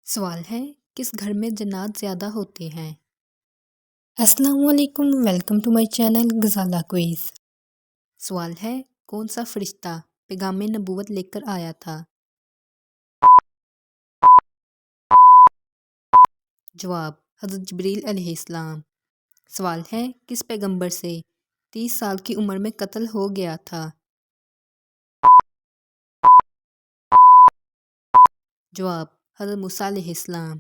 سوال ہے، کس گھر میں جنات زیادہ ہوتے ہیں؟ السلام علیکم، welcome to my channel Ghazala quiz. سوال ہے، کون سا فرشتہ پیغام نبوت لے کر آیا تھا؟ جواب، حضرت جبریل علیہ السلام۔ سوال ہے، کس پیغمبر سے 30 سال کی عمر میں قتل ہو گیا تھا؟ جواب، حضرت موسیٰ علیہ السلام۔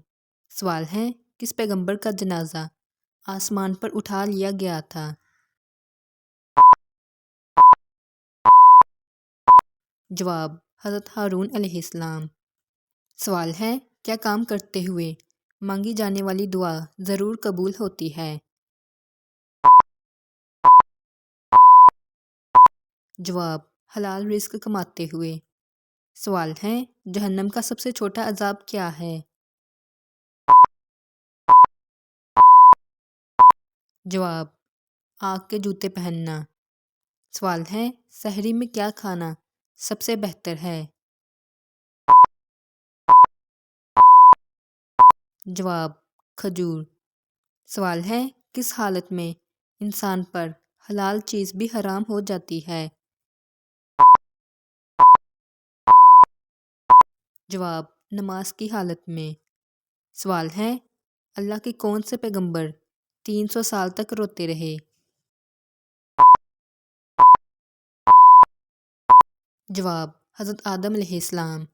سوال ہے، کس پیغمبر کا جنازہ آسمان پر اٹھا لیا گیا تھا؟ جواب، حضرت ہارون علیہ السلام۔ سوال ہے، کیا کام کرتے ہوئے مانگی جانے والی دعا ضرور قبول ہوتی ہے؟ جواب، حلال رزق کماتے ہوئے۔ سوال ہے، جہنم کا سب سے چھوٹا عذاب کیا ہے؟ جواب، آگ کے جوتے پہننا۔ سوال ہے، سحری میں کیا کھانا سب سے بہتر ہے؟ جواب، کھجور۔ سوال ہے، کس حالت میں انسان پر حلال چیز بھی حرام ہو جاتی ہے؟ جواب، نماز کی حالت میں۔ سوال ہے، اللہ کے کون سے پیغمبر 300 سال تک روتے رہے؟ جواب، حضرت آدم علیہ السلام۔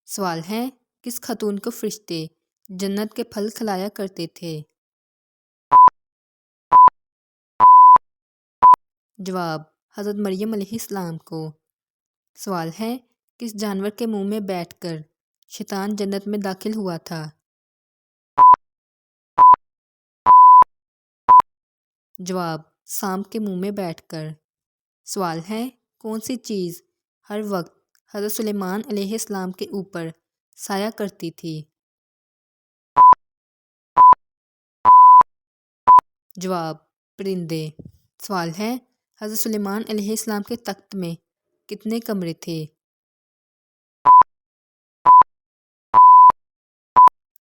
سوال ہے، کس خاتون کو فرشتے جنت کے پھل کھلایا کرتے تھے؟ جواب، حضرت مریم علیہ السلام کو۔ سوال ہے، کس جانور کے منہ میں بیٹھ کر شیطان جنت میں داخل ہوا تھا؟ جواب، سانپ کے منہ میں بیٹھ کر۔ سوال ہے، کون سی چیز ہر وقت حضرت سلیمان علیہ السلام کے اوپر سایہ کرتی تھی؟ جواب، پرندے۔ سوال ہے، حضرت سلیمان علیہ السلام کے تخت میں کتنے کمرے تھے؟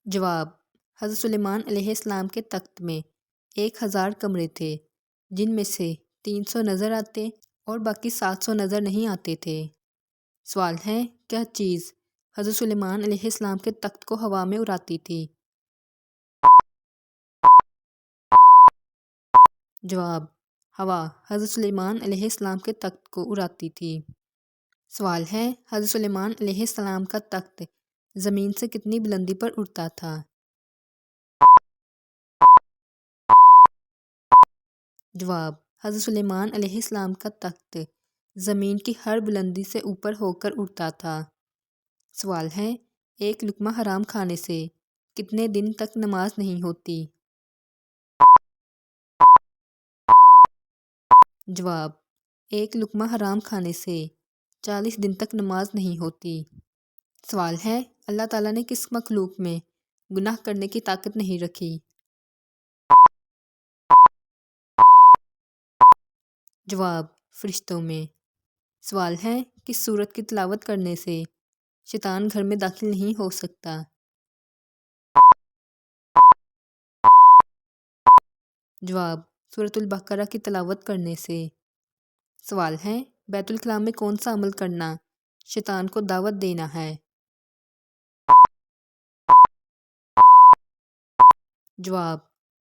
جواب، حضرت سلیمان علیہ السلام کے تخت میں 1000 کمرے تھے، جن میں سے 300 نظر آتے اور باقی 700 نظر نہیں آتے تھے۔ سوال ہے، کیا چیز حضرت سلیمان علیہ السلام کے تخت کو ہوا میں اڑاتی تھی؟ جواب، ہوا حضرت سلیمان علیہ السلام کے تخت کو اڑاتی تھی۔ سوال ہے، حضرت سلیمان علیہ السلام کا تخت زمین سے کتنی بلندی پر اڑتا تھا؟ جواب، حضرت سلیمان علیہ السلام کا تخت زمین کی ہر بلندی سے اوپر ہو کر اڑتا تھا۔ سوال ہے، ایک لقمہ حرام کھانے سے کتنے دن تک نماز نہیں ہوتی؟ جواب، ایک لقمہ حرام کھانے سے 40 دن تک نماز نہیں ہوتی۔ سوال ہے، اللہ تعالیٰ نے کس مخلوق میں گناہ کرنے کی طاقت نہیں رکھی؟ جواب، فرشتوں میں۔ سوال ہے، کس سورت کی تلاوت کرنے سے شیطان گھر میں داخل نہیں ہو سکتا؟ جواب، سورۃ البقرہ کی تلاوت کرنے سے۔ سوال ہے، بیت الخلاء میں کون سا عمل کرنا شیطان کو دعوت دینا ہے؟ جواب،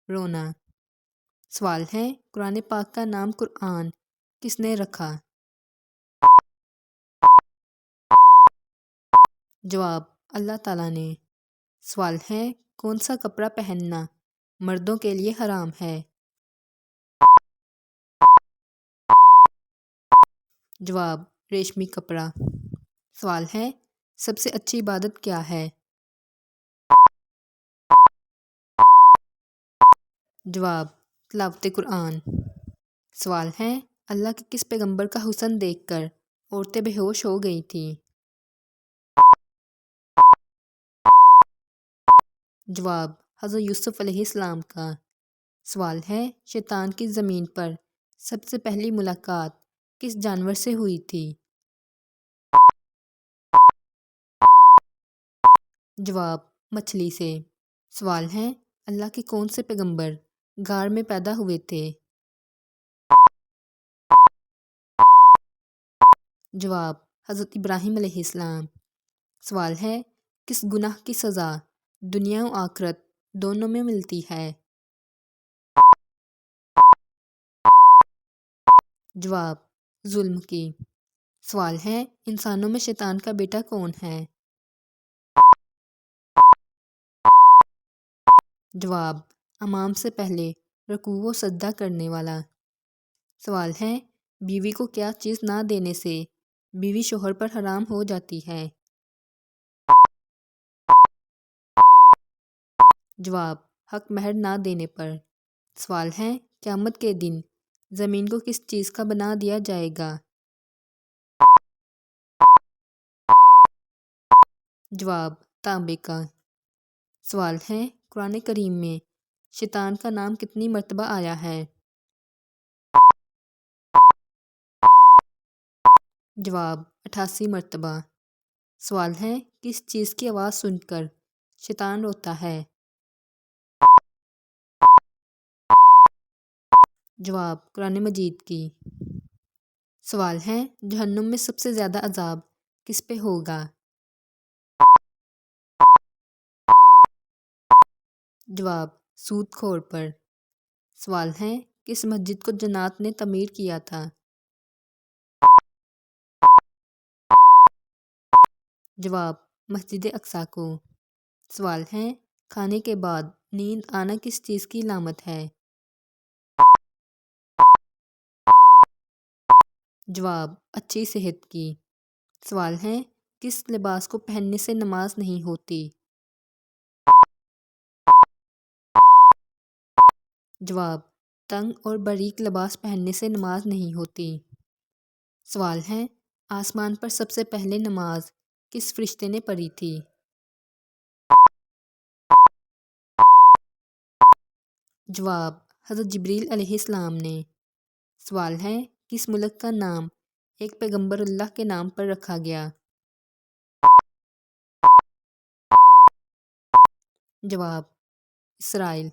رونا۔ سوال ہے، قرآن پاک کا نام قرآن کس نے رکھا؟ جواب، اللہ تعالیٰ نے۔ سوال ہے، کون سا کپڑا پہننا مردوں کے لیے حرام ہے؟ جواب، ریشمی کپڑا۔ سوال ہے، سب سے اچھی عبادت کیا ہے؟ جواب، تلاوت قرآن۔ سوال ہے، اللہ کے کس پیغمبر کا حسن دیکھ کر عورتیں بے ہوش ہو گئی تھیں؟ جواب، حضرت یوسف علیہ السلام کا۔ سوال ہے، شیطان کی زمین پر سب سے پہلی ملاقات کس جانور سے ہوئی تھی؟ جواب، مچھلی سے۔ سوال ہے اللہ کے کون سے پیغمبر غار میں پیدا ہوئے تھے؟ جواب حضرت ابراہیم علیہ السلام۔ سوال ہے کس گناہ کی سزا دنیا و آخرت دونوں میں ملتی ہے؟ جواب ظلم کی۔ سوال ہے انسانوں میں شیطان کا بیٹا کون ہے؟ جواب امام سے پہلے رکوع و سجدہ کرنے والا۔ سوال ہے بیوی کو کیا چیز نہ دینے سے بیوی شوہر پر حرام ہو جاتی ہے؟ جواب حق مہر نہ دینے پر۔ سوال ہے قیامت کے دن زمین کو کس چیز کا بنا دیا جائے گا؟ جواب تانبے کا۔ سوال ہے قرآن کریم میں شیطان کا نام کتنی مرتبہ آیا ہے؟ جواب 88 مرتبہ۔ سوال ہے کس چیز کی آواز سن کر شیطان روتا ہے؟ جواب قرآن مجید کی۔ سوال ہے جہنم میں سب سے زیادہ عذاب کس پہ ہوگا؟ جواب سود خور پر۔ سوال ہے کس مسجد کو جنات نے تعمیر کیا تھا؟ جواب مسجد اقصی کو۔ سوال ہے کھانے کے بعد نیند آنا کس چیز کی علامت ہے؟ جواب اچھی صحت کی۔ سوال ہے کس لباس کو پہننے سے نماز نہیں ہوتی؟ جواب تنگ اور باریک لباس پہننے سے نماز نہیں ہوتی۔ سوال ہے آسمان پر سب سے پہلے نماز کس فرشتے نے پڑھی تھی؟ جواب حضرت جبریل علیہ السلام نے۔ سوال ہے کس ملک کا نام ایک پیغمبر اللہ کے نام پر رکھا گیا؟ جواب اسرائیل۔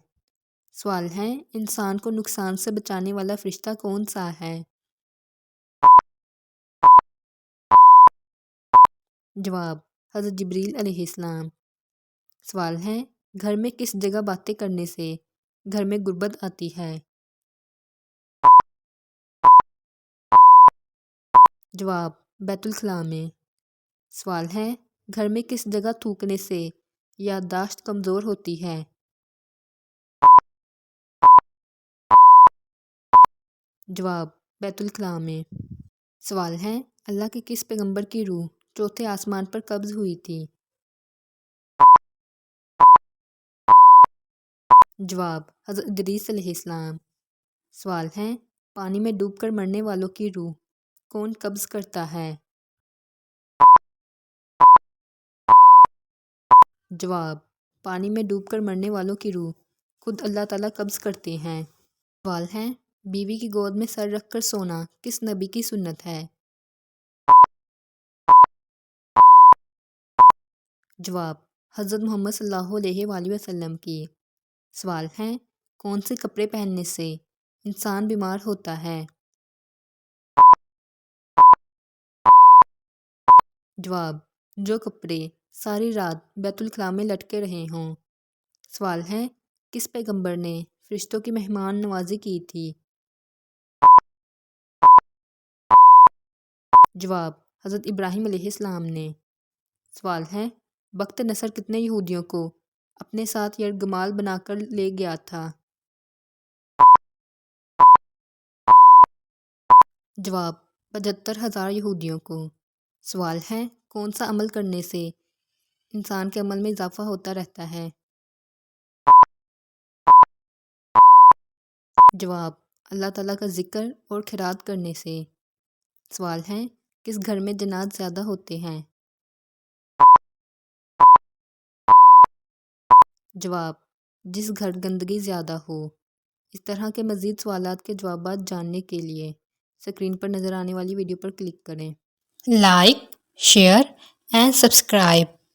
سوال ہے انسان کو نقصان سے بچانے والا فرشتہ کون سا ہے؟ جواب حضرت جبریل علیہ السلام۔ سوال ہے گھر میں کس جگہ باتیں کرنے سے گھر میں غربت آتی ہے؟ جواب بیت الخلاء میں۔ سوال ہے گھر میں کس جگہ تھوکنے سے یادداشت کمزور ہوتی ہے؟ جواب بیت الخلاء میں۔ سوال ہے اللہ کے کس پیغمبر کی روح چوتھے آسمان پر قبض ہوئی تھی؟ جواب حضرت ادریس علیہ السلام۔ سوال ہے پانی میں ڈوب کر مرنے والوں کی روح کون قبض کرتا ہے؟ جواب پانی میں ڈوب کر مرنے والوں کی روح خود اللہ تعالیٰ قبض کرتے ہیں۔ سوال ہے بیوی کی گود میں سر رکھ کر سونا کس نبی کی سنت ہے؟ جواب حضرت محمد صلی اللہ علیہ وآلہ وسلم کی۔ سوال ہے کون سے کپڑے پہننے سے انسان بیمار ہوتا ہے؟ جواب جو کپڑے ساری رات بیت الخلاء میں لٹکے رہے ہوں۔ سوال ہے کس پیغمبر نے فرشتوں کی مہمان نوازی کی تھی؟ جواب حضرت ابراہیم علیہ السلام نے۔ سوال ہے بخت نصر کتنے یہودیوں کو اپنے ساتھ یرغمال بنا کر لے گیا تھا؟ جواب 75,000 یہودیوں کو۔ سوال ہے کون سا عمل کرنے سے انسان کے عمل میں اضافہ ہوتا رہتا ہے؟ جواب اللہ تعالیٰ کا ذکر اور خیرات کرنے سے۔ سوال ہے کس گھر میں جنات زیادہ ہوتے ہیں؟ جواب جس گھر گندگی زیادہ ہو۔ اس طرح کے مزید سوالات کے جوابات جاننے کے لیے اسکرین پر نظر آنے والی ویڈیو پر کلک کریں۔ Like, share and subscribe.